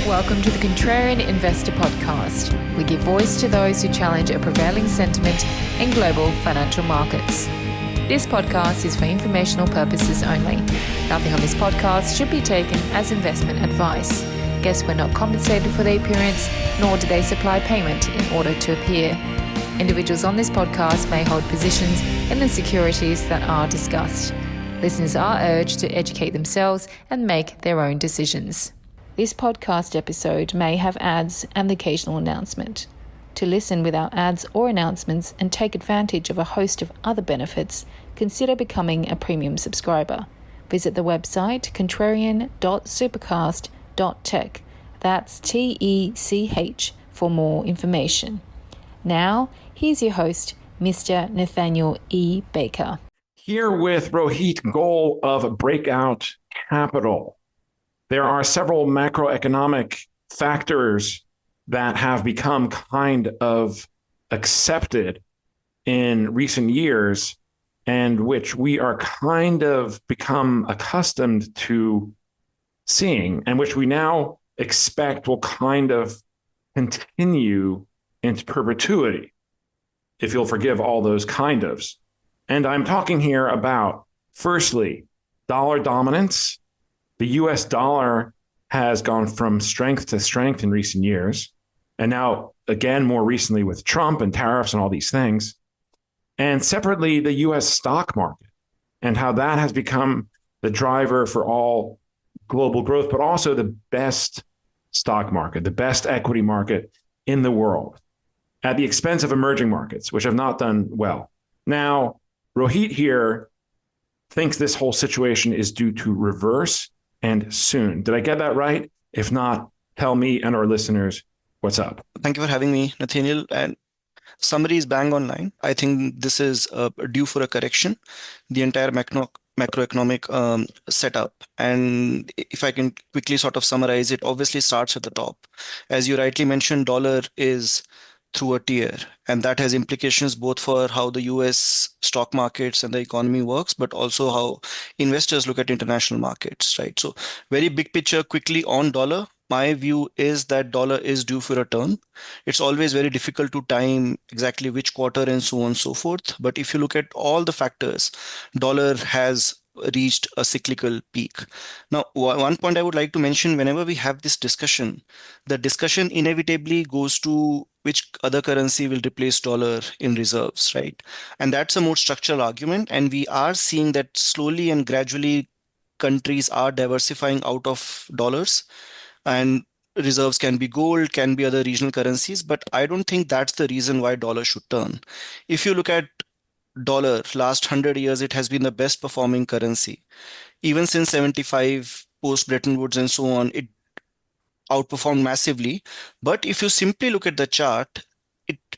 Welcome to the Contrarian Investor Podcast. We give voice to those who challenge a prevailing sentiment in global financial markets. This podcast is for informational purposes only. Nothing on this podcast should be taken as investment advice. Guests were not compensated for their appearance, nor do they supply payment in order to appear. Individuals on this podcast may hold positions in the securities that are discussed. Listeners are urged to educate themselves and make their own decisions. This podcast episode may have ads and the occasional announcement. To listen without ads or announcements and take advantage of a host of other benefits, consider becoming a premium subscriber. Visit the website contrarian.supercast.tech. That's TECH for more information. Now, here's your host, Mr. Nathaniel E. Baker. Here with Rohit Goel of Breakout Capital. There are several macroeconomic factors that have become kind of accepted in recent years and which we are kind of become accustomed to seeing and which we now expect will kind of continue into perpetuity, if you'll forgive all those kind ofs. And I'm talking here about, firstly, dollar dominance. The US dollar has gone from strength to strength in recent years. And now, again, more recently with Trump and tariffs and all these things. And separately, the US stock market and how that has become the driver for all global growth, but also the best stock market, the best equity market in the world at the expense of emerging markets, which have not done well. Now, Rohit here thinks this whole situation is due to reverse and soon. Did I get that right? If not, tell me and our listeners what's up. Thank you for having me, Nathaniel. And summary is bang online. I think this is due for a correction, the entire macroeconomic setup. And if I can quickly sort of summarize it, obviously starts at the top. As you rightly mentioned, dollar is through a tier, and that has implications both for how the US stock markets and the economy works, but also how investors look at international markets, right? So very big picture quickly on dollar. My view is that dollar is due for a turn. It's always very difficult to time exactly which quarter and so on and so forth. But if you look at all the factors, dollar has reached a cyclical peak. Now, one point I would like to mention, whenever we have this discussion, the discussion inevitably goes to which other currency will replace dollar in reserves, right? And that's a more structural argument. And we are seeing that slowly and gradually countries are diversifying out of dollars, and reserves can be gold, can be other regional currencies, but I don't think that's the reason why dollar should turn. If you look at dollar, last 100 years, it has been the best performing currency. Even since 75, post Bretton Woods and so on, it outperformed massively. But if you simply look at the chart,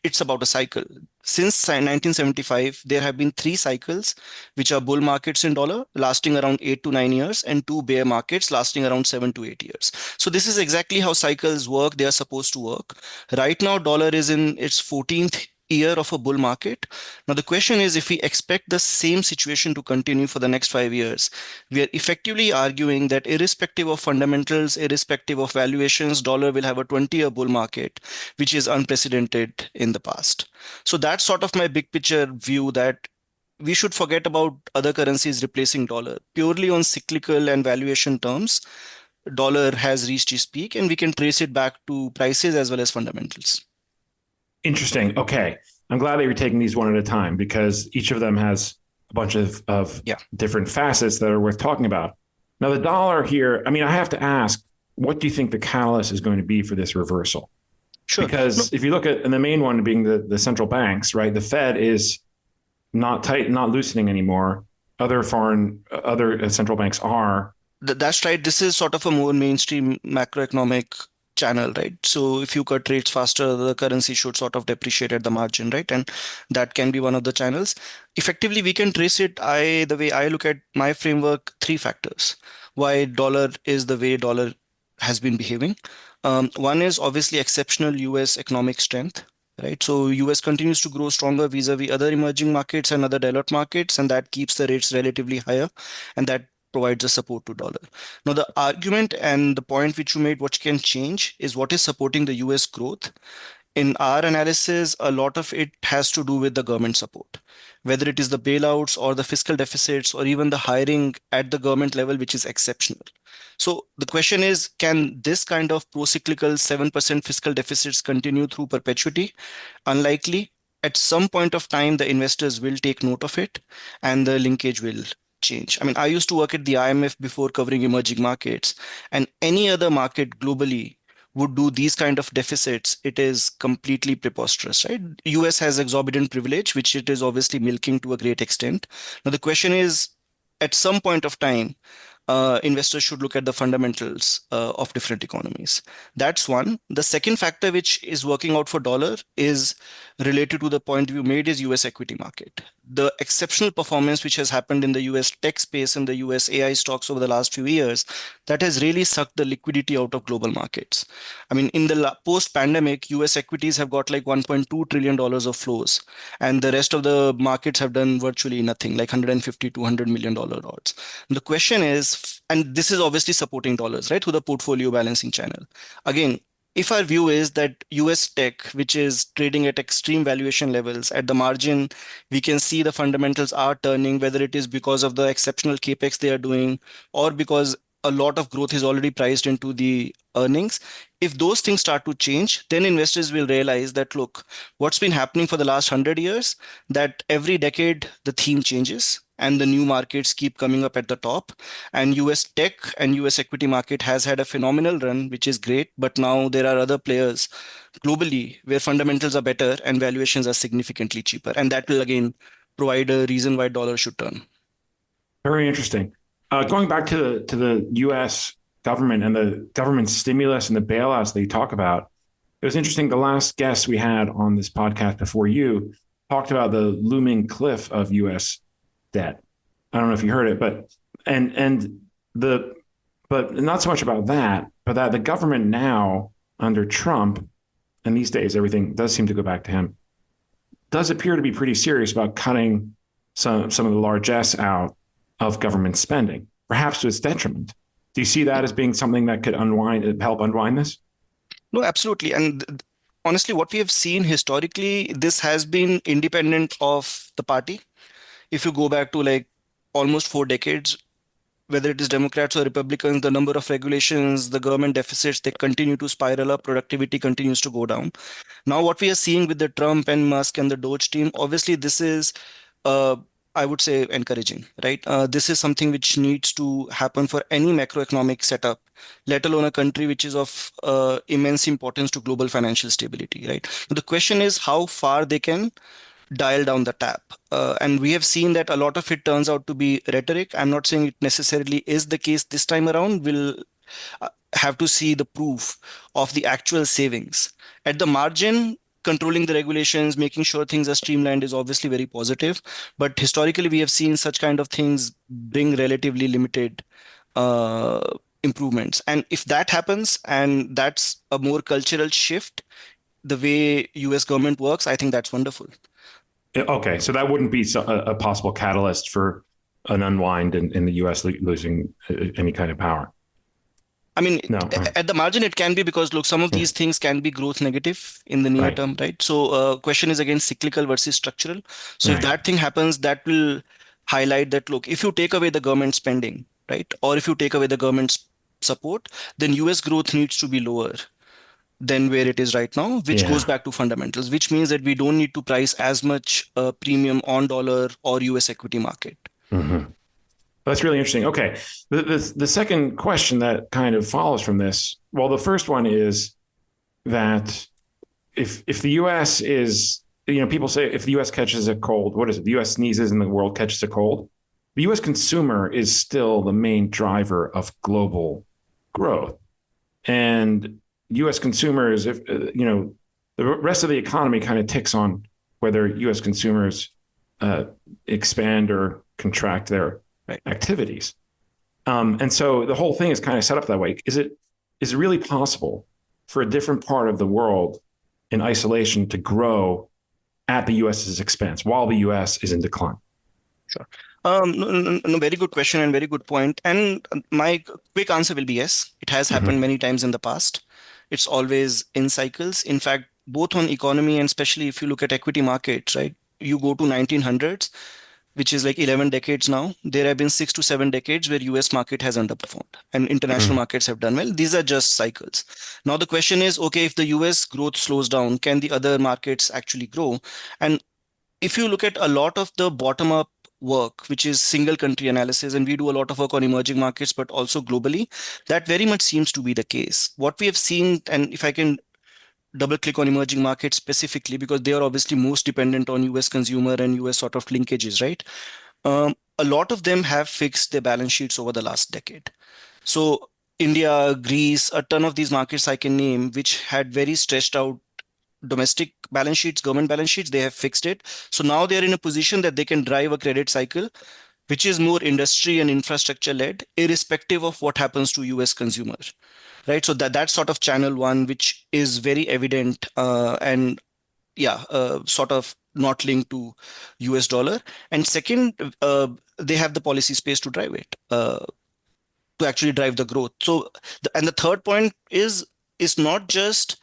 it's about a cycle. Since 1975, there have been 3 cycles, which are bull markets in dollar, lasting around 8 to 9 years, and 2 bear markets lasting around 7 to 8 years. So this is exactly how cycles work. They are supposed to work. Right now, dollar is in its 14th year of a bull market. Now, the question is, if we expect the same situation to continue for the next 5 years, we are effectively arguing that irrespective of fundamentals, irrespective of valuations, dollar will have a 20-year bull market, which is unprecedented in the past. So that's sort of my big picture view, that we should forget about other currencies replacing dollar. Purely on cyclical and valuation terms, dollar has reached its peak, and we can trace it back to prices as well as fundamentals. Interesting. Okay. I'm glad that you're taking these one at a time because each of them has a bunch of different facets that are worth talking about. Now, the dollar here, I mean, I have to ask, what do you think the catalyst is going to be for this reversal? Sure. Because if you look at, and the main one being the central banks, right? The Fed is not loosening anymore. Other central banks are. That's right. This is sort of a more mainstream macroeconomic channel, right? So if you cut rates faster, the currency should sort of depreciate at the margin, right? And that can be one of the channels. Effectively, we can trace it. The way I look at my framework, 3 factors why dollar is the way dollar has been behaving. One is obviously exceptional US economic strength, right? So US continues to grow stronger vis-a-vis other emerging markets and other developed markets, and that keeps the rates relatively higher. And that provides a support to dollar. Now, the argument and the point which you made, what can change, is what is supporting the US growth. In our analysis, a lot of it has to do with the government support, whether it is the bailouts or the fiscal deficits or even the hiring at the government level, which is exceptional. So the question is, can this kind of pro-cyclical 7% fiscal deficits continue through perpetuity? Unlikely. At some point of time, the investors will take note of it and the linkage will change. I mean, I used to work at the IMF before covering emerging markets, and any other market globally would do these kind of deficits. It is completely preposterous, right? US has exorbitant privilege, which it is obviously milking to a great extent. Now, the question is, at some point of time, investors should look at the fundamentals of different economies. That's one. The second factor which is working out for dollar is related to the point you made is US equity market. The exceptional performance which has happened in the US tech space and the US AI stocks over the last few years, that has really sucked the liquidity out of global markets. I mean, in the post-pandemic, US equities have got like $1.2 trillion of flows, and the rest of the markets have done virtually nothing, like 150, $200 million odds. The question is, and this is obviously supporting dollars, right, through the portfolio balancing channel. Again, if our view is that US tech, which is trading at extreme valuation levels, at the margin, we can see the fundamentals are turning, whether it is because of the exceptional capex they are doing or because a lot of growth is already priced into the earnings. If those things start to change, then investors will realize that, look, what's been happening for the last 100 years, that every decade the theme changes and the new markets keep coming up at the top. And US tech and US equity market has had a phenomenal run, which is great. But now there are other players globally where fundamentals are better and valuations are significantly cheaper. And that will again provide a reason why dollar should turn. Very interesting. Going back to the U.S. government and the government stimulus and the bailouts that you talk about, it was interesting. The last guest we had on this podcast before you talked about the looming cliff of U.S. debt. I don't know if you heard it, but not so much about that, but that the government now under Trump, and these days everything does seem to go back to him, does appear to be pretty serious about cutting some of the largesse out of government spending, perhaps to its detriment. Do you see that as being something that could help unwind this? No, absolutely. And honestly, what we have seen historically, this has been independent of the party. If you go back to like almost 4 decades, whether it is Democrats or Republicans, the number of regulations, the government deficits, they continue to spiral up, productivity continues to go down. Now, what we are seeing with the Trump and Musk and the Doge team, obviously this is I would say encouraging, right? This is something which needs to happen for any macroeconomic setup, let alone a country which is of immense importance to global financial stability, right? So the question is how far they can dial down the tap. And we have seen that a lot of it turns out to be rhetoric. I'm not saying it necessarily is the case this time around. We'll have to see the proof of the actual savings. At the margin, controlling the regulations, making sure things are streamlined is obviously very positive. But historically, we have seen such kind of things bring relatively limited improvements. And if that happens, and that's a more cultural shift, the way US government works, I think that's wonderful. Okay, so that wouldn't be a possible catalyst for an unwind in the US losing any kind of power. I mean, no. At the margin, it can be because, look, some of these things can be growth negative in the near term, right? So question is, again, cyclical versus structural. So if that thing happens, that will highlight that, look, if you take away the government spending, right, or if you take away the government's support, then US growth needs to be lower than where it is right now, which goes back to fundamentals, which means that we don't need to price as much premium on dollar or US equity market. Mm-hmm. That's really interesting. Okay. The second question that kind of follows from this, well, the first one is that if the US is, people say if the US catches a cold, what is it? The US sneezes and the world catches a cold. The US consumer is still the main driver of global growth. And US consumers, the rest of the economy kind of ticks on whether US consumers expand or contract their activities. And so the whole thing is kind of set up that way. Is it really possible for a different part of the world in isolation to grow at the US's expense while the US is in decline? Sure. No, very good question and very good point. And my quick answer will be yes. It has happened many times in the past. It's always in cycles. In fact, both on economy and especially if you look at equity markets, right? You go to 1900s, which is like 11 decades now. There have been 6 to 7 decades where US market has underperformed and international Mhm. markets have done well. These are just cycles. Now the question is, okay, if the US growth slows down, can the other markets actually grow? And if you look at a lot of the bottom up work, which is single country analysis, and we do a lot of work on emerging markets, but also globally, that very much seems to be the case. What we have seen, and if I can double click on emerging markets specifically, because they are obviously most dependent on US consumer and US sort of linkages, right? A lot of them have fixed their balance sheets over the last decade. So India, Greece, a ton of these markets I can name, which had very stretched out domestic balance sheets, government balance sheets, they have fixed it. So now they are in a position that they can drive a credit cycle, which is more industry and infrastructure led, irrespective of what happens to US consumers, right? So that's sort of channel one, which is very evident and yeah, sort of not linked to US dollar. And second, they have the policy space to drive it. To actually drive the growth. So, and the third point is not just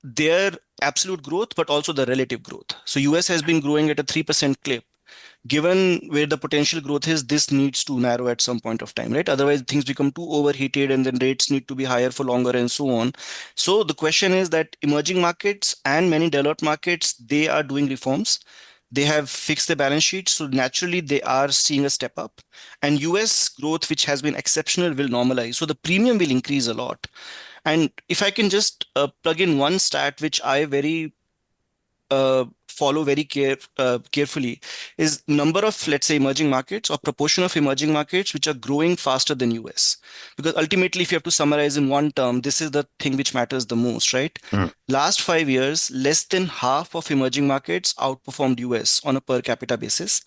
their absolute growth, but also the relative growth. So US has been growing at a 3% clip. Given where the potential growth is, this needs to narrow at some point of time, right? Otherwise, things become too overheated and then rates need to be higher for longer and so on. So the question is that emerging markets and many developed markets, they are doing reforms. They have fixed the balance sheet. So naturally, they are seeing a step up. And US growth, which has been exceptional, will normalize. So the premium will increase a lot. And if I can just plug in one stat, which I very follow very carefully, is number of, let's say, emerging markets or proportion of emerging markets which are growing faster than US. Because ultimately, if you have to summarize in one term, this is the thing which matters the most, right? Mhm. Last 5 years, less than half of emerging markets outperformed US on a per capita basis.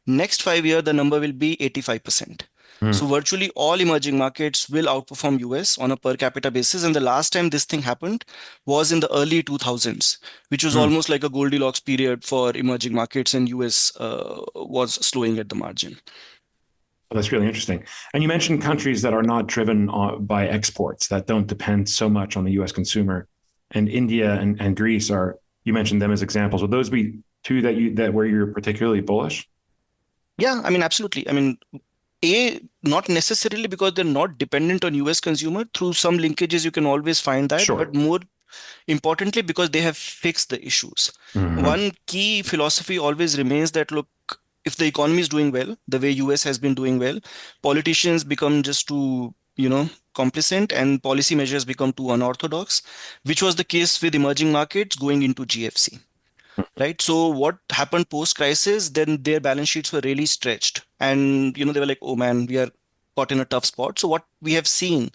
Next 5 year, the number will be 85%. So Mhm. virtually all emerging markets will outperform US on a per capita basis. And the last time this thing happened was in the early 2000s, which was Mhm. almost like a Goldilocks period for emerging markets, and US was slowing at the margin. Well, that's really interesting. And you mentioned countries that are not driven by exports, that don't depend so much on the US consumer. And India and Greece are, you mentioned them as examples. Would those be two that where you're particularly bullish? Yeah, I mean, absolutely. I mean, not necessarily because they're not dependent on US consumer. Through some linkages, you can always find that, but Sure. more importantly because they have fixed the issues. Hmm. One key philosophy always remains that look, if the economy is doing well, the way US has been doing well, politicians become just too, complacent and policy measures become too unorthodox, which was the case with emerging markets going into GFC. Right. So what happened post crisis, then their balance sheets were really stretched. And, they were like, oh man, we are caught in a tough spot. So what we have seen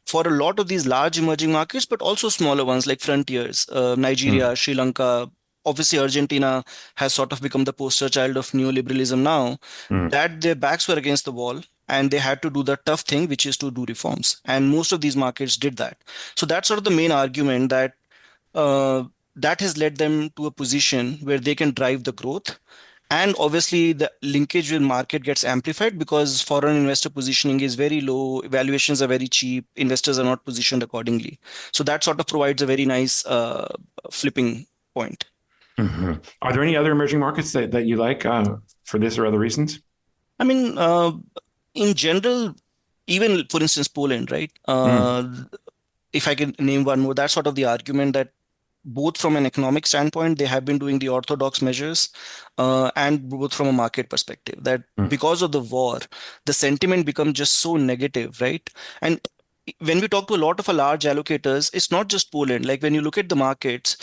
for a lot of these large emerging markets, but also smaller ones like frontiers, Nigeria, Sri Lanka, obviously Argentina has sort of become the poster child of neoliberalism now, Hmm. that their backs were against the wall and they had to do the tough thing, which is to do reforms. And most of these markets did that. So that's sort of the main argument that uh, that has led them to a position where they can drive the growth. And obviously, the linkage with market gets amplified because foreign investor positioning is very low, valuations are very cheap, investors are not positioned accordingly. So that sort of provides a very nice flipping point. Hmm. Are there any other emerging markets that you like for this or other reasons? I mean, in general, even for instance, Poland, right? Mm. If I can name one more, that's sort of the argument that both from an economic standpoint, they have been doing the orthodox measures, and both from a market perspective, that Mm. because of the war, the sentiment becomes just so negative, right? And when we talk to a lot of our large allocators, it's not just Poland. Like when you look at the markets,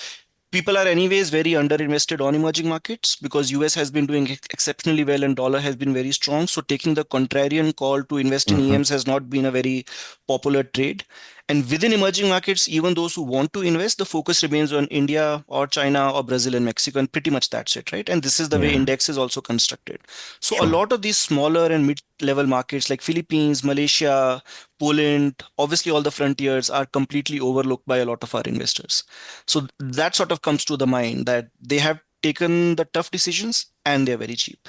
people are anyways very underinvested on emerging markets because US has been doing exceptionally well and dollar has been very strong. So taking the contrarian call to invest in Hmm. EMs has not been a very popular trade. And within emerging markets, even those who want to invest, the focus remains on India or China or Brazil and Mexico, and pretty much that's it, right? And this is the way Yeah, index is also constructed. So a sure. lot of these smaller and mid-level markets like Philippines, Malaysia, Poland, obviously all the frontiers are completely overlooked by a lot of our investors. So that sort of comes to the mind that they have taken the tough decisions and they're very cheap.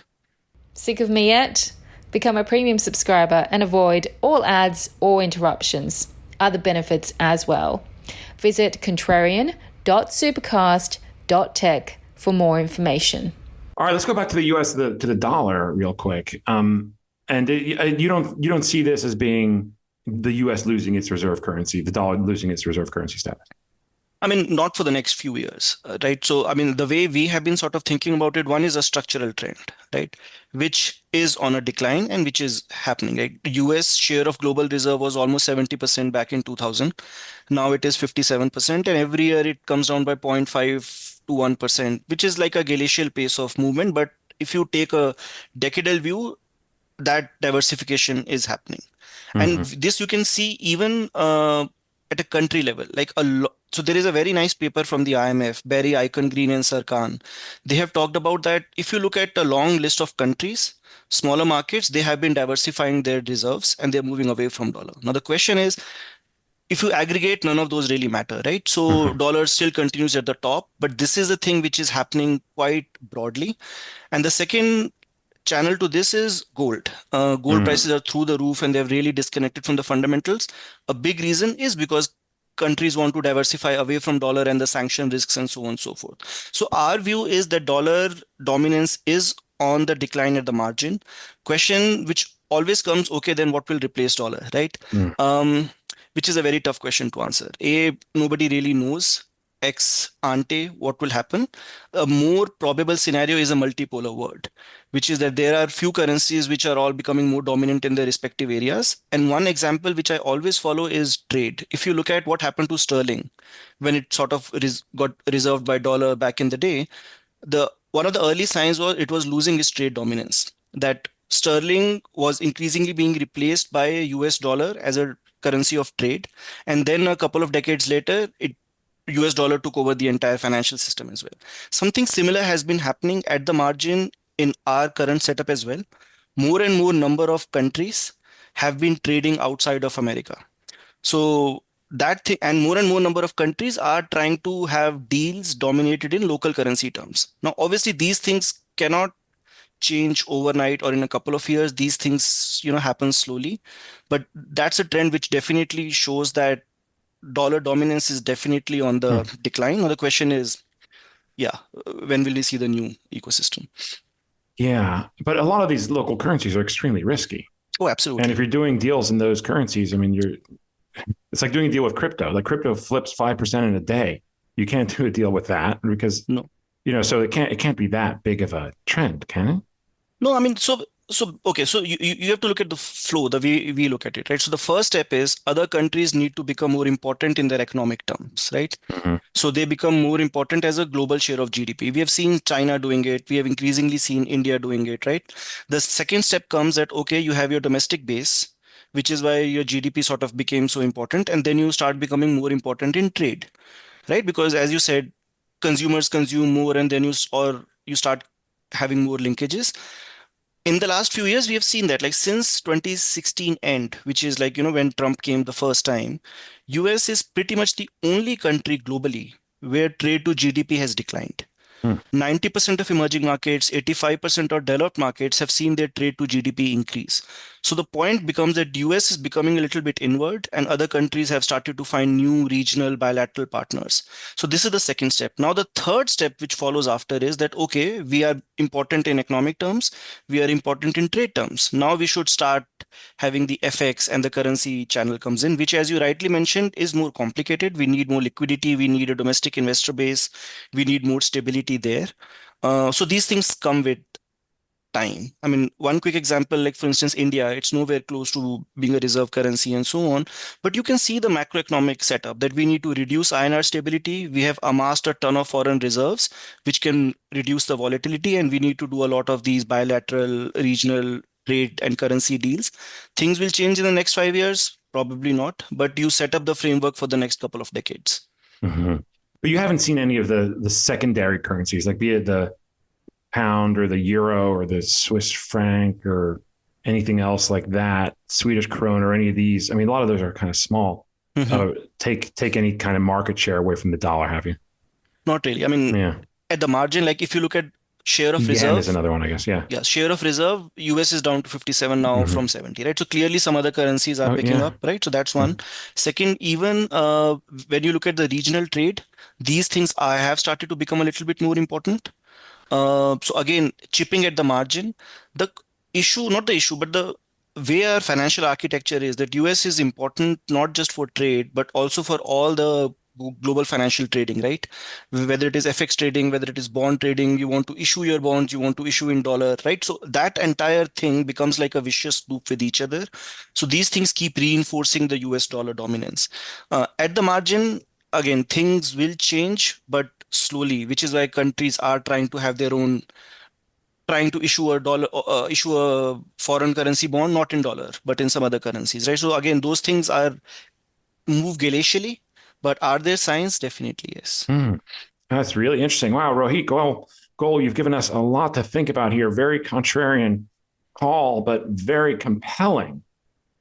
Sick of me yet? Become a premium subscriber and avoid all ads or interruptions. Other benefits as well. Visit contrarian.supercast.tech for more information. All right, let's go back to the U.S. to the dollar real quick. You don't see this as being the U.S. losing its reserve currency, the dollar losing its reserve currency status. I mean, not for the next few years, right? So, I mean, the way we have been sort of thinking about it, one is a structural trend, right? Which is on a decline and which is happening. Like US share of global reserve was almost 70% back in 2000. Now it is 57%, and every year it comes down by 0.5 to 1%, which is like a glacial pace of movement. But if you take a decadal view, that diversification is happening. And this you can see even at a country level, like so there is a very nice paper from the IMF, Barry, Icon, Green, and Sarkhan. They have talked about that if you look at a long list of countries, smaller markets, they have been diversifying their reserves and they're moving away from dollar. Now the question is, if you aggregate, none of those really matter, right? So dollar still continues at the top, but this is the thing which is happening quite broadly. And the second channel to this is gold. Gold prices are through the roof and they've really disconnected from the fundamentals. A big reason is because countries want to diversify away from dollar and the sanction risks and so on and so forth. So our view is that dollar dominance is on the decline at the margin. Question which always comes, okay, then what will replace dollar, right? Which is a very tough question to answer. Nobody really knows ex ante what will happen. A more probable scenario is a multipolar world, which is that there are few currencies which are all becoming more dominant in their respective areas. And one example which I always follow is trade. If you look at what happened to sterling when it sort of got reserved by dollar back in the day, one of the early signs was it was losing its trade dominance. That sterling was increasingly being replaced by US dollar as a currency of trade. And then a couple of decades later, US dollar took over the entire financial system as well. Something similar has been happening at the margin in our current setup as well. More and more number of countries have been trading outside of America. So that thing, and more number of countries are trying to have deals dominated in local currency terms. Now, obviously, these things cannot change overnight or in a couple of years. These things, happen slowly. But that's a trend which definitely shows that dollar dominance is definitely on the decline. Now the question is, when will we see the new ecosystem? Yeah, but a lot of these local currencies are extremely risky. Oh, absolutely. And if you're doing deals in those currencies, I mean, it's like doing a deal with crypto. Like crypto flips 5% in a day. You can't do a deal with that because so it can't be that big of a trend, can it? No, I mean, so okay, so you have to look at the flow, the way we look at it, right? So the first step is other countries need to become more important in their economic terms, right? So they become more important as a global share of GDP. We have seen China doing it. We have increasingly seen India doing it, right? The second step comes that, okay, you have your domestic base, which is why your GDP sort of became so important. And then you start becoming more important in trade, right? Because as you said, consumers consume more and then you start having more linkages. In the last few years, we have seen that, like since 2016 end, which is like, when Trump came the first time, US is pretty much the only country globally where trade to GDP has declined. 90% of emerging markets, 85% of developed markets have seen their trade to GDP increase. So the point becomes that US is becoming a little bit inward and other countries have started to find new regional bilateral partners. So this is the second step. Now, the third step which follows after is that, okay, we are important in economic terms. We are important in trade terms. Now we should start having the FX and the currency channel comes in, which, as you rightly mentioned, is more complicated. We need more liquidity. We need a domestic investor base. We need more stability there. So these things come with time. I mean, one quick example, like for instance, India, it's nowhere close to being a reserve currency and so on. But you can see the macroeconomic setup that we need to reduce INR stability. We have amassed a ton of foreign reserves, which can reduce the volatility. And we need to do a lot of these bilateral, regional trade and currency deals. Things will change in the next 5 years. Probably not. But you set up the framework for the next couple of decades. But you haven't seen any of the secondary currencies, like be it the pound or the euro or the Swiss franc or anything else like that, Swedish krona or any of these. I mean, a lot of those are kind of small. Take any kind of market share away from the dollar, have you? Not really. I mean, at the margin, like if you look at Share of Yen is reserve. another one, I guess. Yeah. Yeah, share of reserve, US is down to 57 now Mhm. from 70, right? So clearly some other currencies are Oh, picking yeah. up, right? So that's one. Second, even when you look at the regional trade, these things I have started to become a little bit more important. So again, chipping at the margin, the issue, not the issue, but the way our financial architecture is that US is important not just for trade, but also for all the global financial trading, right? Whether it is FX trading, whether it is bond trading, you want to issue your bonds, you want to issue in dollar, right? So that entire thing becomes like a vicious loop with each other. So these things keep reinforcing the US dollar dominance. At the margin, again, things will change, but slowly, which is why countries are trying to have their own, trying to issue a foreign currency bond, not in dollar, but in some other currencies, right? So again, those things are move glacially, but are there signs? Definitely, yes. Hmm. That's really interesting. Wow, Rohit Goel, you've given us a lot to think about here. Very contrarian call, but very compelling.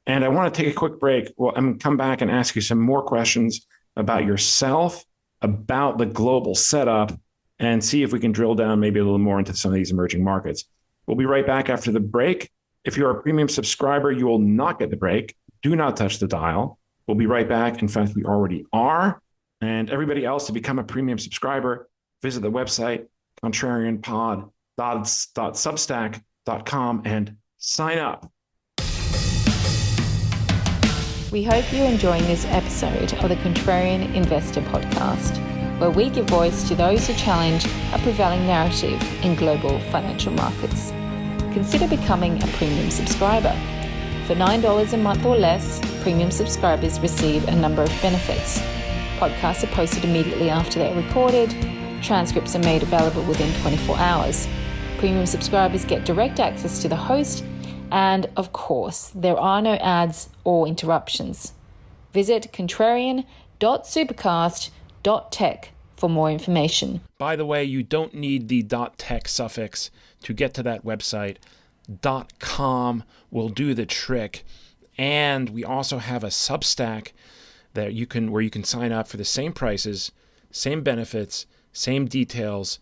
And I want to take a quick break. Well, I'm going to come back and ask you some more questions about yourself, about the global setup, and see if we can drill down maybe a little more into some of these emerging markets. We'll be right back after the break. If you're a premium subscriber, you will not get the break. Do not touch the dial. We'll be right back. In fact, we already are. And everybody else, to become a premium subscriber, visit the website, contrarianpod.substack.com, and sign up. We hope you're enjoying this episode of the Contrarian Investor Podcast, where we give voice to those who challenge a prevailing narrative in global financial markets. Consider becoming a premium subscriber. For $9 a month or less, premium subscribers receive a number of benefits. Podcasts are posted immediately after they're recorded. Transcripts are made available within 24 hours. Premium subscribers get direct access to the host, and of course, there are no ads or interruptions. Visit contrarian.supercast.tech for more information. By the way, you don't need the .tech suffix to get to that website. .com will do the trick. And we also have a Substack that where you can sign up for the same prices, same benefits, same details.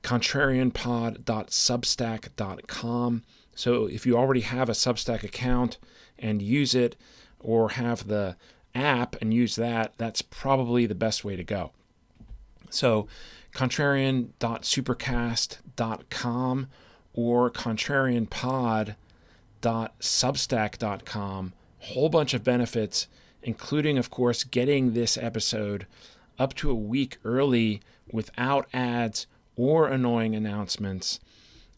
contrarianpod.substack.com. So if you already have a Substack account and use it, or have the app and use that, that's probably the best way to go. So contrarian.supercast.com or contrarianpod.substack.com. Whole bunch of benefits, including, of course, getting this episode up to a week early without ads or annoying announcements.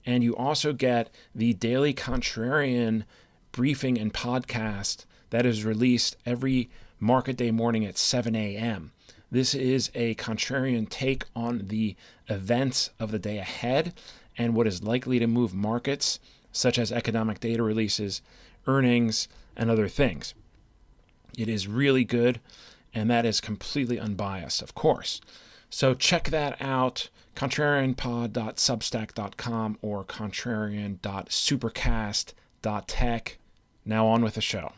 And you also get the daily Contrarian briefing and podcast that is released every market day morning at 7 a.m. This is a contrarian take on the events of the day ahead and what is likely to move markets, such as economic data releases, earnings, and other things. It is really good, and that is completely unbiased, of course. So check that out, contrarianpod.substack.com or contrarian.supercast.tech. Now on with the show.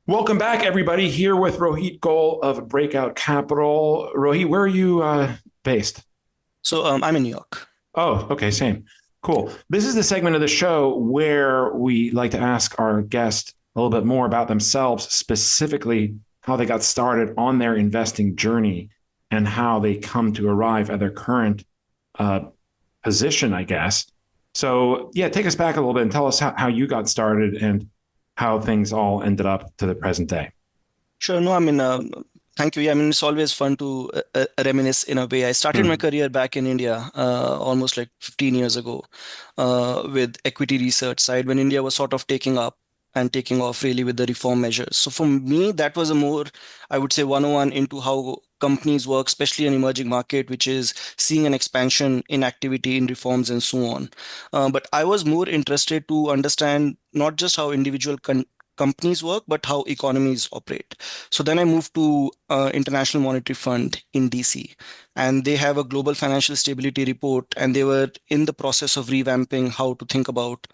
Welcome back, everybody. Here with Rohit Goel of Breakout Capital. Rohit, where are you based? So I'm in New York. Oh, okay, same. Cool. This is the segment of the show where we like to ask our guest a little bit more about themselves, specifically how they got started on their investing journey and how they come to arrive at their current position, I guess. So, yeah, take us back a little bit and tell us how you got started and how things all ended up to the present day. Sure. No, I mean, thank you. Yeah, I mean, it's always fun to reminisce in a way. I started my career back in India almost like 15 years ago with equity research side when India was sort of taking up and taking off really with the reform measures. So for me, that was a more, I would say, 101 into how companies work, especially an emerging market, which is seeing an expansion in activity in reforms and so on. But I was more interested to understand not just how individual companies work, but how economies operate. So then I moved to International Monetary Fund in DC, and they have a global financial stability report, and they were in the process of revamping how to think about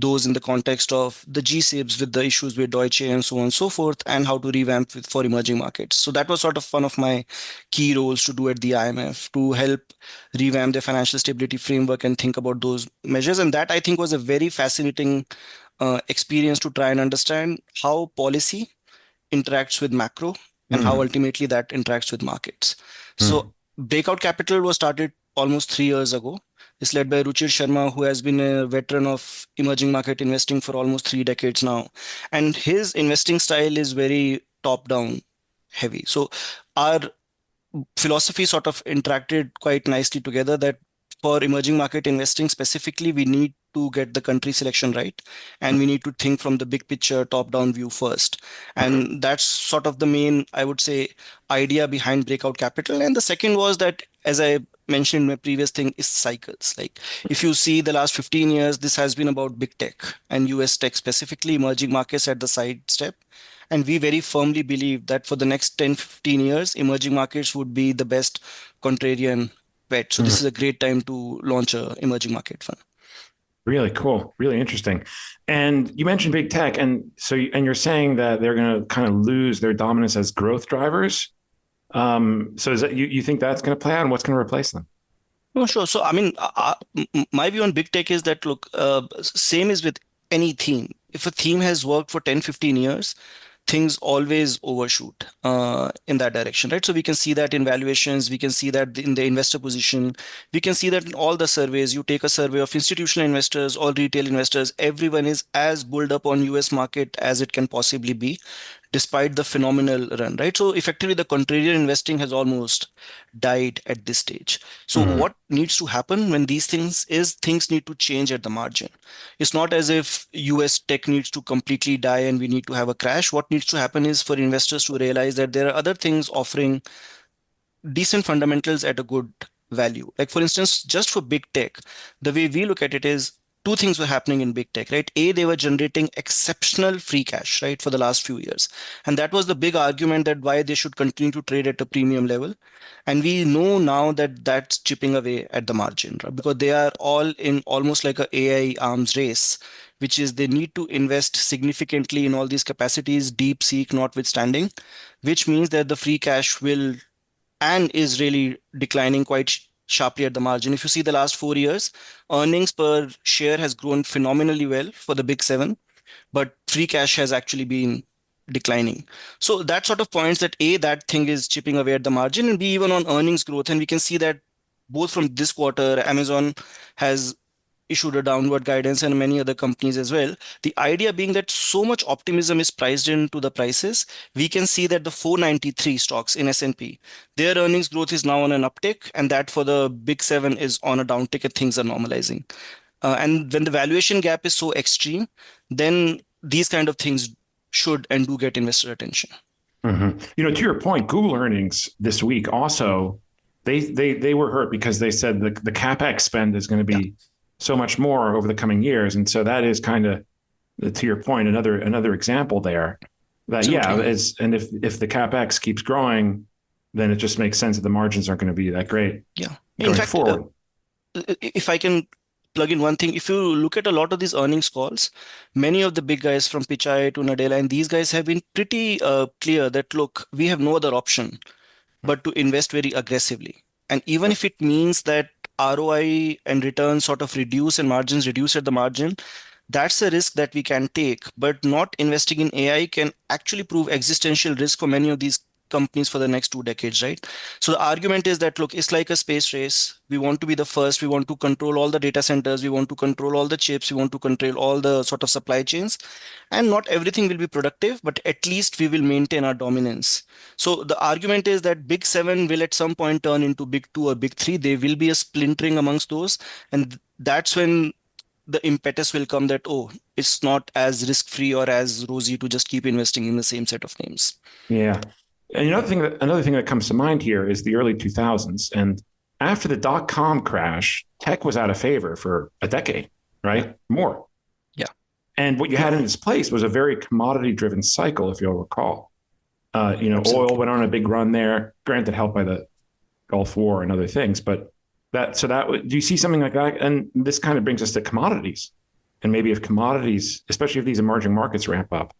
those in the context of the G-SIBs with the issues with Deutsche and so on and so forth, and how to revamp for emerging markets. So that was sort of one of my key roles to do at the IMF, to help revamp their financial stability framework and think about those measures. And that, I think, was a very fascinating experience to try and understand how policy interacts with macro and how ultimately that interacts with markets. So Breakout Capital was started almost 3 years ago. It's led by Ruchir Sharma, who has been a veteran of emerging market investing for almost 3 decades now. And his investing style is very top-down heavy. So our philosophy sort of interacted quite nicely together, that for emerging market investing specifically, we need to get the country selection right, and we need to think from the big picture top down view first. And that's sort of the main, I would say, idea behind Breakout Capital. And the second was that, as I mentioned in my previous thing, is cycles. Like if you see the last 15 years, this has been about big tech and US tech, specifically emerging markets at the side step. And we very firmly believe that for the next 10, 15 years, emerging markets would be the best contrarian bet. So this is a great time to launch a emerging market fund. Really cool. Really interesting. And you mentioned big tech. And so, and you're saying that they're going to kind of lose their dominance as growth drivers. So is that, you think that's going to play out, and what's going to replace them? No, sure. So, I mean, my view on big tech is that, look, same is with any theme. If a theme has worked for 10, 15 years, things always overshoot in that direction, right? So we can see that in valuations, we can see that in the investor position, we can see that in all the surveys. You take a survey of institutional investors, all retail investors, everyone is as bulled up on US market as it can possibly be, despite the phenomenal run, right? So effectively, the contrarian investing has almost died at this stage. So what needs to happen when these things need to change at the margin. It's not as if US tech needs to completely die and we need to have a crash. What needs to happen is for investors to realize that there are other things offering decent fundamentals at a good value. Like for instance, just for big tech, the way we look at it is two things were happening in big tech, right? A, they were generating exceptional free cash, right, for the last few years. And that was the big argument that why they should continue to trade at a premium level. And we know now that that's chipping away at the margin, right? Because they are all in almost like a AI arms race, which is they need to invest significantly in all these capacities, DeepSeek notwithstanding, which means that the free cash will and is really declining quite sharply at the margin. If you see the last 4 years, earnings per share has grown phenomenally well for the big seven, but free cash has actually been declining. So that sort of points that A, that thing is chipping away at the margin, and B, even on earnings growth. And we can see that both from this quarter, Amazon has issued a downward guidance and many other companies as well. The idea being that so much optimism is priced into the prices, we can see that the 493 stocks in S&P, their earnings growth is now on an uptick, and that for the big seven is on a downtick and things are normalizing. And when the valuation gap is so extreme, then these kind of things should and do get investor attention. You know, to your point, Google earnings this week also, they were hurt because they said the CapEx spend is going to be so much more over the coming years. And so that is kind of, to your point, another example there that, and if the CapEx keeps growing, then it just makes sense that the margins aren't going to be that great. Yeah. In fact, forward. If I can plug in one thing, if you look at a lot of these earnings calls, many of the big guys from Pichai to Nadella, and these guys have been pretty clear that, look, we have no other option but to invest very aggressively. And even if it means that ROI and returns sort of reduce and margins reduce at the margin, that's a risk that we can take. But not investing in AI can actually prove existential risk for many of these companies for the next 2 decades, right? So the argument is that, look, it's like a space race. We want to be the first. We want to control all the data centers. We want to control all the chips. We want to control all the sort of supply chains. And not everything will be productive, but at least we will maintain our dominance. So the argument is that big seven will at some point turn into big two or big three. There will be a splintering amongst those. And that's when the impetus will come that, oh, it's not as risk-free or as rosy to just keep investing in the same set of names. Yeah. And another thing that comes to mind here is the early 2000s. And after the dot-com crash, tech was out of favor for a decade, right? More. Yeah. And what you had in its place was a very commodity-driven cycle, if you'll recall. Absolutely. Oil went on a big run there, granted helped by the Gulf War and other things. But do you see something like that? And this kind of brings us to commodities. And maybe if commodities, especially if these emerging markets ramp up,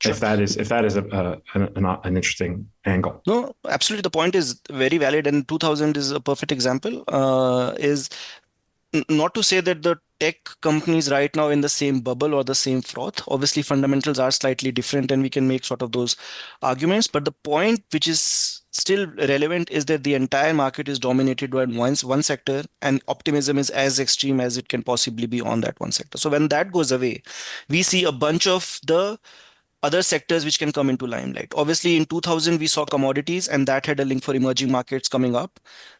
Sure. if that is an interesting angle. No, absolutely. The point is very valid, and 2000 is a perfect example. Is not to say that the tech companies right now in the same bubble or the same froth. Obviously, fundamentals are slightly different, and we can make sort of those arguments. But the point which is still relevant is that the entire market is dominated by one sector, and optimism is as extreme as it can possibly be on that one sector. So when that goes away, we see a bunch of the other sectors which can come into limelight. Obviously, in 2000, we saw commodities, and that had a link for emerging markets coming up.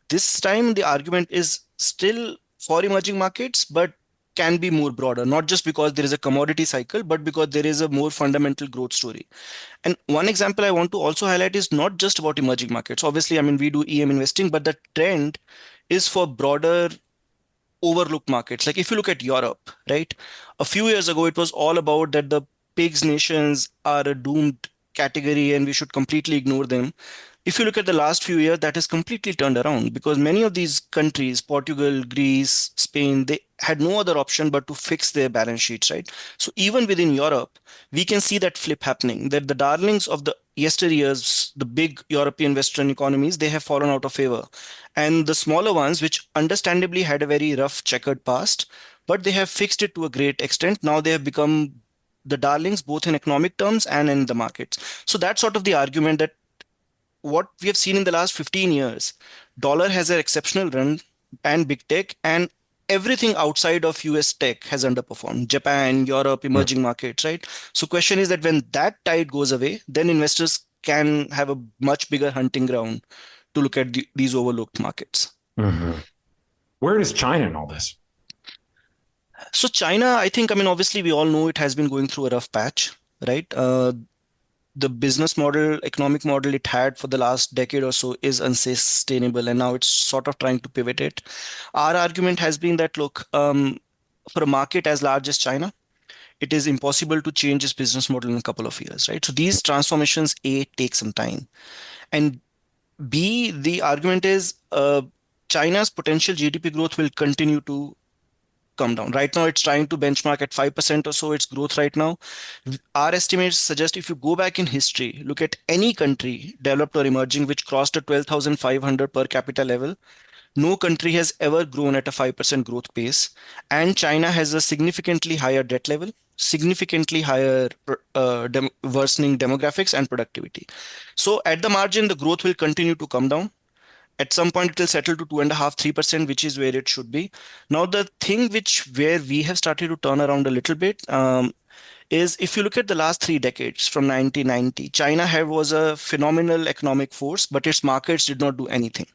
This time, the argument is still for emerging markets, but can be more broader, not just because there is a commodity cycle, but because there is a more fundamental growth story. And one example I want to also highlight is not just about emerging markets. Obviously, I mean, we do EM investing, but the trend is for broader overlooked markets. Like if you look at Europe, right? A few years ago, it was all about that the pigs nations are a doomed category and we should completely ignore them. If you look at the last few years, that has completely turned around because many of these countries, Portugal, Greece, Spain, they had no other option but to fix their balance sheets, right? So even within Europe, we can see that flip happening, that the darlings of the yesteryears, the big European Western economies, they have fallen out of favor. And the smaller ones, which understandably had a very rough checkered past, but they have fixed it to a great extent. Now they have become the darlings, both in economic terms and in the markets. So that's sort of the argument that what we have seen in the last 15 years, dollar has an exceptional run and big tech, and everything outside of US tech has underperformed. Japan, Europe, emerging markets, right? So question is that when that tide goes away, then investors can have a much bigger hunting ground to look at these overlooked markets. Mm-hmm. Where is China in all this? So China, I think, I mean, obviously we all know it has been going through a rough patch, right? The business model, economic model it had for the last decade or so is unsustainable, and now it's sort of trying to pivot it. Our argument has been that, look, for a market as large as China, it is impossible to change its business model in a couple of years, right? So these transformations, A, take some time. And B, the argument is China's potential GDP growth will continue to come down. Right now, it's trying to benchmark at 5% or so, its growth right now. Our estimates suggest if you go back in history, look at any country, developed or emerging, which crossed a 12,500 per capita level, no country has ever grown at a 5% growth pace. And China has a significantly higher debt level, significantly higher worsening demographics and productivity. So at the margin, the growth will continue to come down. At some point, it will settle to 2.5-3%, which is where it should be. Now, the thing where we have started to turn around a little bit is if you look at the last 3 decades from 1990, China was a phenomenal economic force, but its markets did not do anything.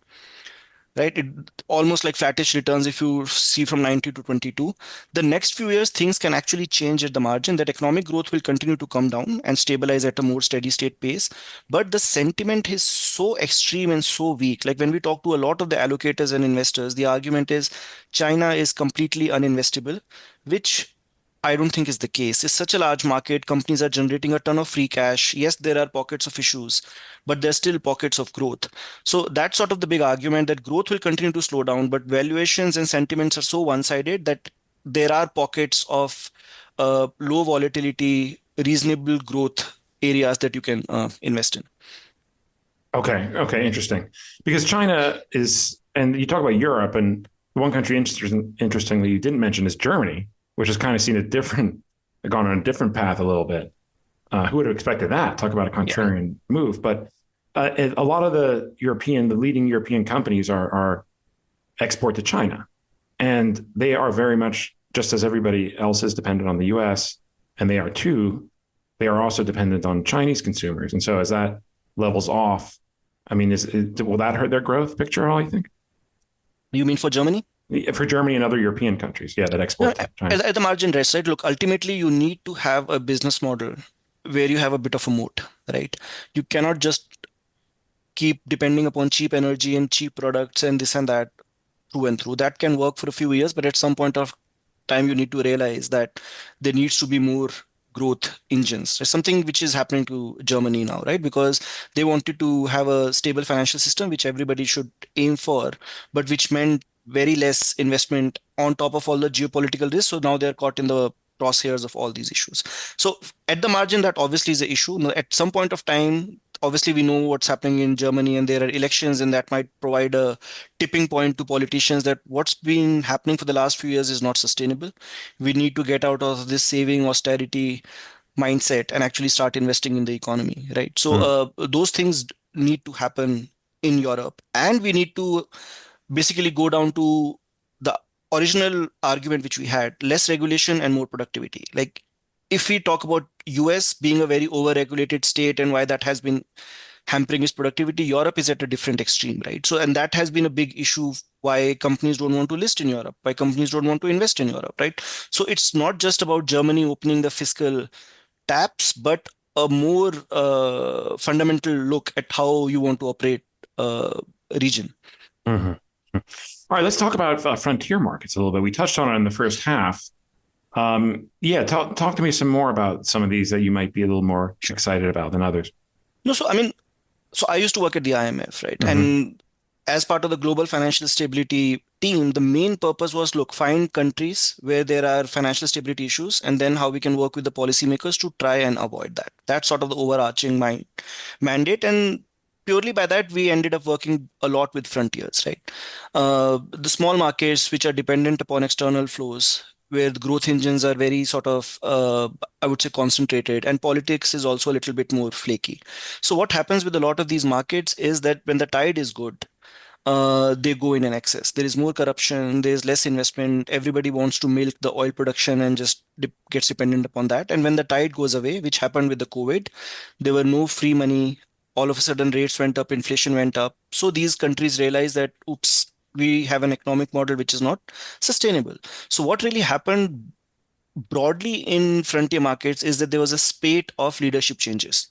Right, it almost like flattish returns if you see from 90 to 22. The next few years, things can actually change at the margin. That economic growth will continue to come down and stabilize at a more steady state pace. But the sentiment is so extreme and so weak. Like when we talk to a lot of the allocators and investors, the argument is China is completely uninvestable, which I don't think is the case. It's such a large market. Companies are generating a ton of free cash. Yes, there are pockets of issues, but there's still pockets of growth. So that's sort of the big argument that growth will continue to slow down, but valuations and sentiments are so one-sided that there are pockets of low volatility, reasonable growth areas that you can invest in. Okay, interesting. Because China is, and you talk about Europe, and one country interestingly you didn't mention is Germany, which has kind of gone on a different path a little bit. Who would have expected that? Talk about a contrarian move. But a lot of the leading European companies are export to China. And they are very much, just as everybody else is dependent on the US, and they are too, they are also dependent on Chinese consumers. And so as that levels off, I mean, will that hurt their growth picture at all, you think? You mean for Germany? For Germany and other European countries, that export to China. At the margin, right? Look, ultimately, you need to have a business model where you have a bit of a moat, right? You cannot just keep depending upon cheap energy and cheap products and this and that through and through. That can work for a few years, but at some point of time you need to realize that there needs to be more growth engines. There's something which is happening to Germany now, right? Because they wanted to have a stable financial system, which everybody should aim for, but which meant very less investment on top of all the geopolitical risks. So now they're caught in the crosshairs of all these issues. So at the margin, that obviously is an issue. Now, at some point of time, obviously we know what's happening in Germany, and there are elections, and that might provide a tipping point to politicians that what's been happening for the last few years is not sustainable. We need to get out of this saving austerity mindset and actually start investing in the economy, right? So those things need to happen in Europe, and we need to basically go down to the original argument which we had: less regulation and more productivity. Like, if we talk about US being a very over-regulated state and why that has been hampering its productivity, Europe is at a different extreme, right? So, and that has been a big issue why companies don't want to list in Europe, why companies don't want to invest in Europe, right? So it's not just about Germany opening the fiscal taps, but a more fundamental look at how you want to operate region. Mm-hmm. All right, let's talk about frontier markets a little bit. We touched on it in the first half. Talk to me some more about some of these that you might be a little more excited about than others. No, so I used to work at the IMF, right? Mm-hmm. And as part of the global financial stability team, the main purpose was, look, find countries where there are financial stability issues, and then how we can work with the policymakers to try and avoid that. That's sort of the overarching mandate. And purely by that, we ended up working a lot with frontiers, right? The small markets which are dependent upon external flows, where the growth engines are very sort of, I would say, concentrated, and politics is also a little bit more flaky. So what happens with a lot of these markets is that when the tide is good, they go in an excess. There is more corruption, there's less investment. Everybody wants to milk the oil production and just gets dependent upon that. And when the tide goes away, which happened with the COVID, there were no free money. All of a sudden, rates went up, inflation went up. So these countries realized that, oops, we have an economic model which is not sustainable. So what really happened broadly in frontier markets is that there was a spate of leadership changes.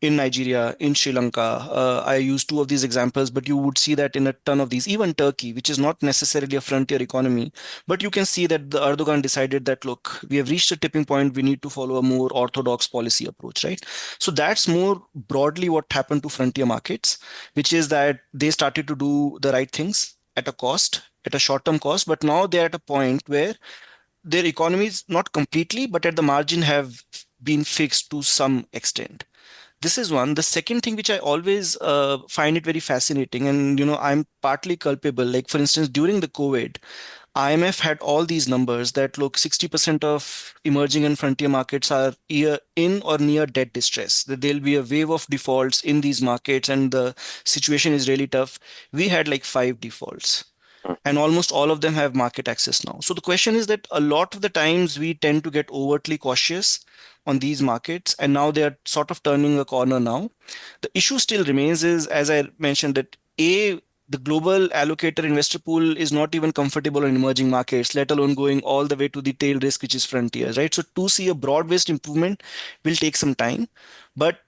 In Nigeria, in Sri Lanka, I use two of these examples, but you would see that in a ton of these. Even Turkey, which is not necessarily a frontier economy, but you can see that the Erdogan decided that, look, we have reached a tipping point, we need to follow a more orthodox policy approach, right? So that's more broadly what happened to frontier markets, which is that they started to do the right things at a cost, at a short-term cost, but now they're at a point where their economies, not completely, but at the margin, have been fixed to some extent. This is one. The second thing which I always find it very fascinating, and I'm partly culpable. Like, for instance, during the COVID, IMF had all these numbers that, look, 60% of emerging and frontier markets are in or near debt distress, that there'll be a wave of defaults in these markets and the situation is really tough. We had like 5 defaults. And almost all of them have market access now. So the question is that a lot of the times we tend to get overtly cautious on these markets, and now they are sort of turning a corner now. The issue still remains is, as I mentioned, that the global allocator investor pool is not even comfortable in emerging markets, let alone going all the way to the tail risk, which is frontiers, right? So to see a broad-based improvement will take some time. But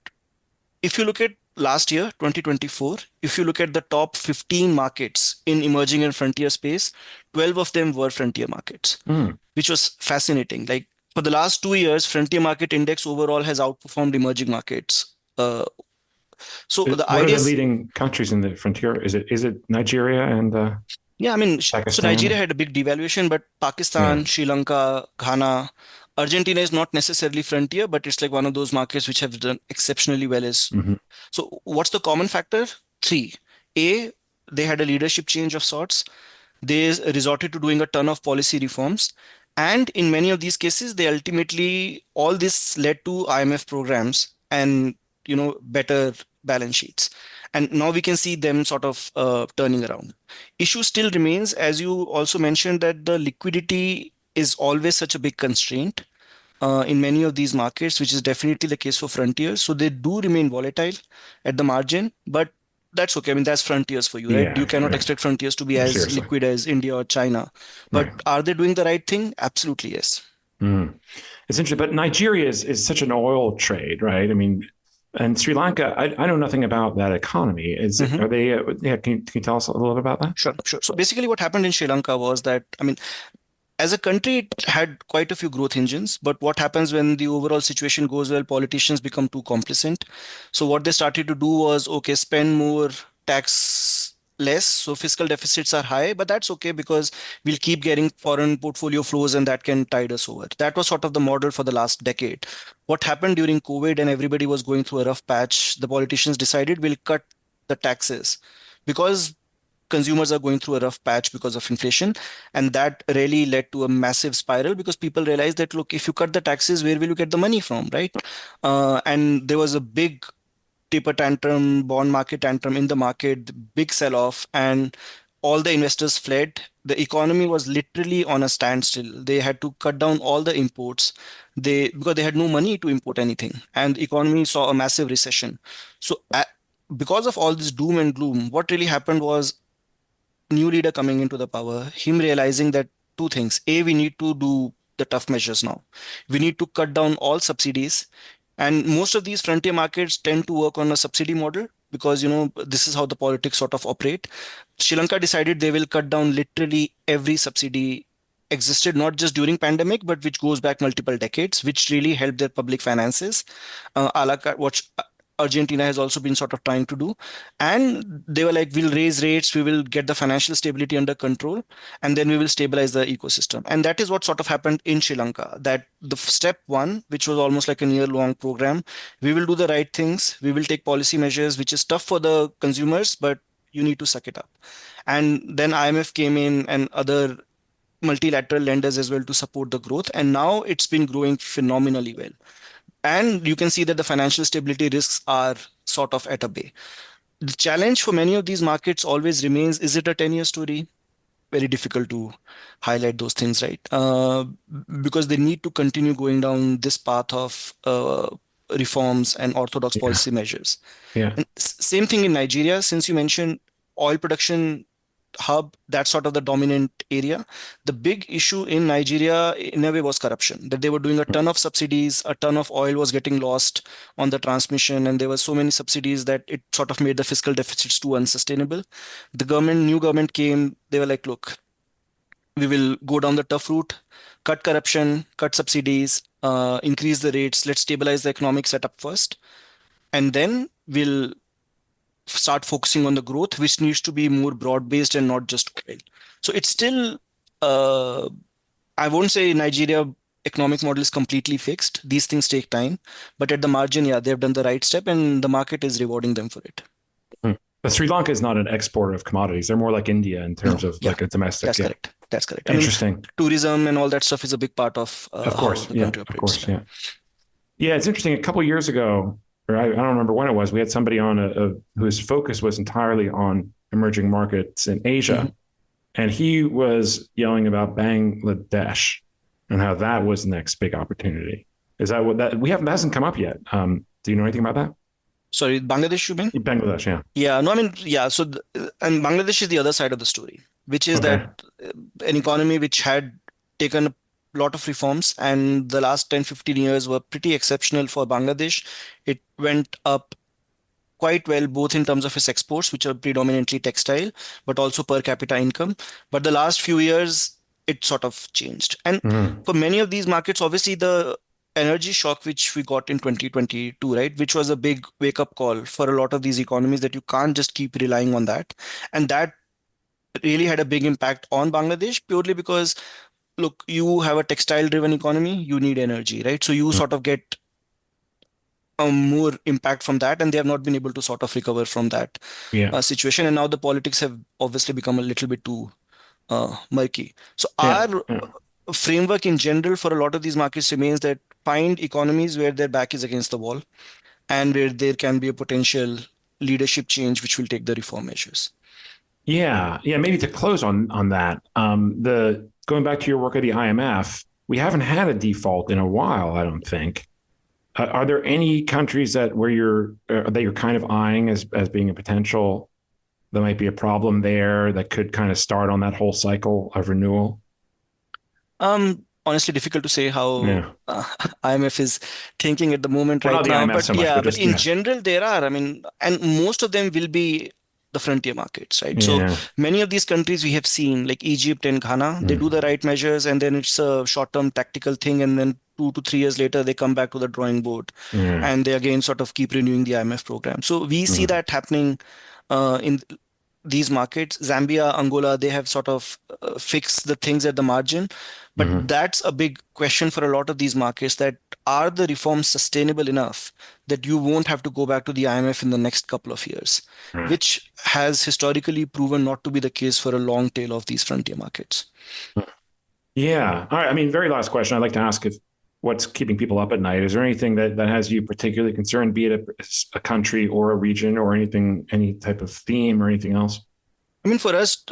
if you look at last year, 2024, if you look at the top 15 markets in emerging and frontier space, 12 of them were frontier markets, which was fascinating. Like, for the last 2 years, frontier market index overall has outperformed emerging markets. So what are the leading countries in the frontier? Is it Nigeria and yeah, I mean, Pakistan? So Nigeria had a big devaluation, but Pakistan, Sri Lanka, Ghana, Argentina is not necessarily frontier, but it's like one of those markets which have done exceptionally well. So what's the common factor? 3. A, they had a leadership change of sorts. They resorted to doing a ton of policy reforms. And in many of these cases, they ultimately, all this led to IMF programs and, better balance sheets. And now we can see them sort of turning around. Issue still remains, as you also mentioned, that the liquidity is always such a big constraint in many of these markets, which is definitely the case for frontiers. So they do remain volatile at the margin, but that's okay. I mean, that's frontiers for you, right? Yeah, you cannot expect frontiers to be as Seriously. liquid as India or China. But are they doing the right thing? Absolutely, yes. It's interesting, but Nigeria is such an oil trade, right? I mean, and Sri Lanka, I know nothing about that economy. Are they? Can you tell us a little bit about that? Sure. So basically, what happened in Sri Lanka was that, I mean, as a country, it had quite a few growth engines. But what happens when the overall situation goes well? Politicians become too complacent. So what they started to do was, okay, spend more, tax less. So fiscal deficits are high, but that's okay because we'll keep getting foreign portfolio flows and that can tide us over. That was sort of the model for the last decade. What happened during COVID and everybody was going through a rough patch, the politicians decided we'll cut the taxes because consumers are going through a rough patch because of inflation. And that really led to a massive spiral because people realized that, look, if you cut the taxes, where will you get the money from, right? And there was a big taper tantrum, bond market tantrum in the market, big sell off, and all the investors fled. The economy was literally on a standstill. They had to cut down all the imports. Because they had no money to import anything, and the economy saw a massive recession. So, because of all this doom and gloom, what really happened was new leader coming into the power, him realizing that two things. A, we need to do the tough measures now. We need to cut down all subsidies. And most of these frontier markets tend to work on a subsidy model because, this is how the politics sort of operate. Sri Lanka decided they will cut down literally every subsidy existed, not just during pandemic, but which goes back multiple decades, which really helped their public finances. A la carte, what Argentina has also been sort of trying to do. And they were like, we'll raise rates, we will get the financial stability under control, and then we will stabilize the ecosystem. And that is what sort of happened in Sri Lanka. That the step one, which was almost like a year-long program, we will do the right things, we will take policy measures, which is tough for the consumers, but you need to suck it up. And then IMF came in and other multilateral lenders as well to support the growth. And now it's been growing phenomenally well. And you can see that the financial stability risks are sort of at a bay. The challenge for many of these markets always remains, is it a 10-year story? Very difficult to highlight those things, right? Because they need to continue going down this path of reforms and orthodox policy measures. Yeah. And same thing in Nigeria, since you mentioned oil production hub, that's sort of the dominant area. The big issue in Nigeria, in a way, was corruption. That they were doing a ton of subsidies, a ton of oil was getting lost on the transmission, and there were so many subsidies that it sort of made the fiscal deficits too unsustainable. New government came, they were like, look, we will go down the tough route, cut corruption, cut subsidies, increase the rates, let's stabilize the economic setup first, and then we'll start focusing on the growth, which needs to be more broad-based and not just oil. So it's still, I won't say Nigeria economic model is completely fixed. These things take time, but at the margin, yeah, they've done the right step and the market is rewarding them for it. But Sri Lanka is not an exporter of commodities. They're more like India in terms of like a domestic. That's correct. That's correct. Interesting. Tourism and all that stuff is a big part of course, how the country operates. Of course, yeah. Yeah, it's interesting. A couple of years ago, or I don't remember when it was, we had somebody on whose focus was entirely on emerging markets in Asia. And he was yelling about Bangladesh and how that was the next big opportunity. Is that what that that hasn't come up yet? Do you know anything about that? Sorry, Bangladesh, you mean? Bangladesh, yeah. Yeah, no, I mean, yeah. So, and Bangladesh is the other side of the story, which is that an economy which had taken a lot of reforms, and the last 10, 15 years were pretty exceptional for Bangladesh. It went up quite well, both in terms of its exports, which are predominantly textile, but also per capita income. But the last few years, it sort of changed. And for many of these markets, obviously the energy shock which we got in 2022, right, which was a big wake-up call for a lot of these economies that you can't just keep relying on that. And that really had a big impact on Bangladesh, purely because, look, you have a textile-driven economy, you need energy, right? So you sort of get more impact from that, and they have not been able to sort of recover from that situation. And now the politics have obviously become a little bit too murky. So our framework in general for a lot of these markets remains that find economies where their back is against the wall and where there can be a potential leadership change which will take the reform measures. Yeah. Maybe to close on that, going back to your work at the IMF, we haven't had a default in a while, I don't think. Are there any countries that you're kind of eyeing as being a potential, that might be a problem there that could kind of start on that whole cycle of renewal? Honestly, difficult to say how IMF is thinking at the moment right now. But but in general, there are. I mean, and most of them will be the frontier markets, right? Yeah. So many of these countries we have seen, like Egypt and Ghana, they do the right measures, and then it's a short-term tactical thing, and then 2 to 3 years later they come back to the drawing board, and they again sort of keep renewing the IMF program. So we see that happening in these markets. Zambia, Angola, they have sort of fixed the things at the margin. But that's a big question for a lot of these markets, that are the reforms sustainable enough that you won't have to go back to the IMF in the next couple of years, which has historically proven not to be the case for a long tail of these frontier markets. Yeah. All right. I mean, very last question. I'd like to ask if what's keeping people up at night. Is there anything that has you particularly concerned, be it a country or a region or anything, any type of theme or anything else? I mean, for us,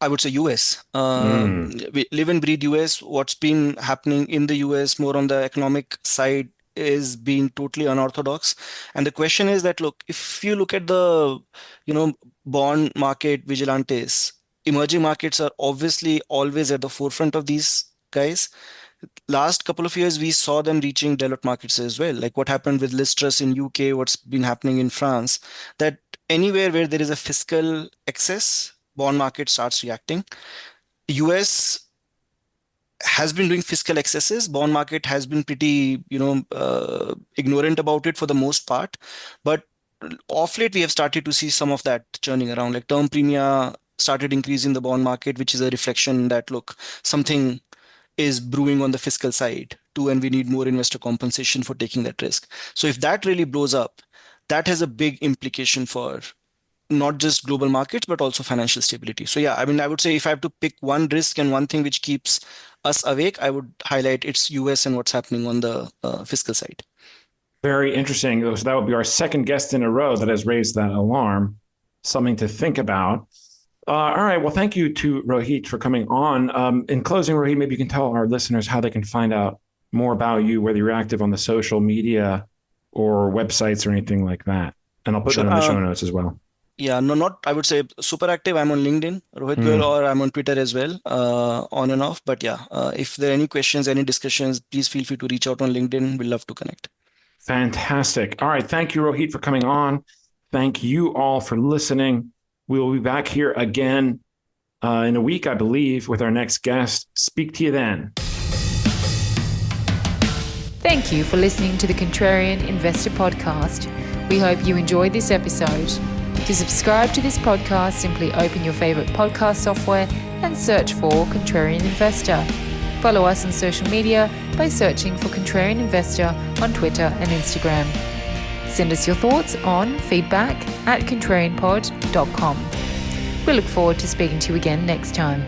I would say US. We live and breathe US. What's been happening in the US more on the economic side is being totally unorthodox. And the question is that, look, if you look at the, bond market vigilantes, emerging markets are obviously always at the forefront of these guys. Last couple of years, we saw them reaching developed markets as well. Like what happened with Liz Truss in UK, what's been happening in France, that anywhere where there is a fiscal excess, bond market starts reacting. US has been doing fiscal excesses. Bond market has been pretty, ignorant about it for the most part. But off late, we have started to see some of that churning around. Like term premia started increasing the bond market, which is a reflection that, look, something is brewing on the fiscal side too, and we need more investor compensation for taking that risk. So if that really blows up, that has a big implication for not just global markets, but also financial stability. So yeah, I mean, I would say if I have to pick one risk and one thing which keeps us awake, I would highlight it's US and what's happening on the fiscal side. Very interesting. So that would be our second guest in a row that has raised that alarm. Something to think about. All right. Well, thank you to Rohit for coming on. In closing, Rohit, maybe you can tell our listeners how they can find out more about you, whether you're active on the social media or websites or anything like that. And I'll put that in the show notes as well. Yeah, no, not, I would say super active. I'm on LinkedIn, Rohit Goel, or I'm on Twitter as well, on and off. But yeah, if there are any questions, any discussions, please feel free to reach out on LinkedIn. We'd love to connect. Fantastic. All right. Thank you, Rohit, for coming on. Thank you all for listening. We will be back here again in a week, I believe, with our next guest. Speak to you then. Thank you for listening to the Contrarian Investor Podcast. We hope you enjoyed this episode. To subscribe to this podcast, simply open your favorite podcast software and search for Contrarian Investor. Follow us on social media by searching for Contrarian Investor on Twitter and Instagram. Send us your thoughts on feedback@contrarianpod.com. We look forward to speaking to you again next time.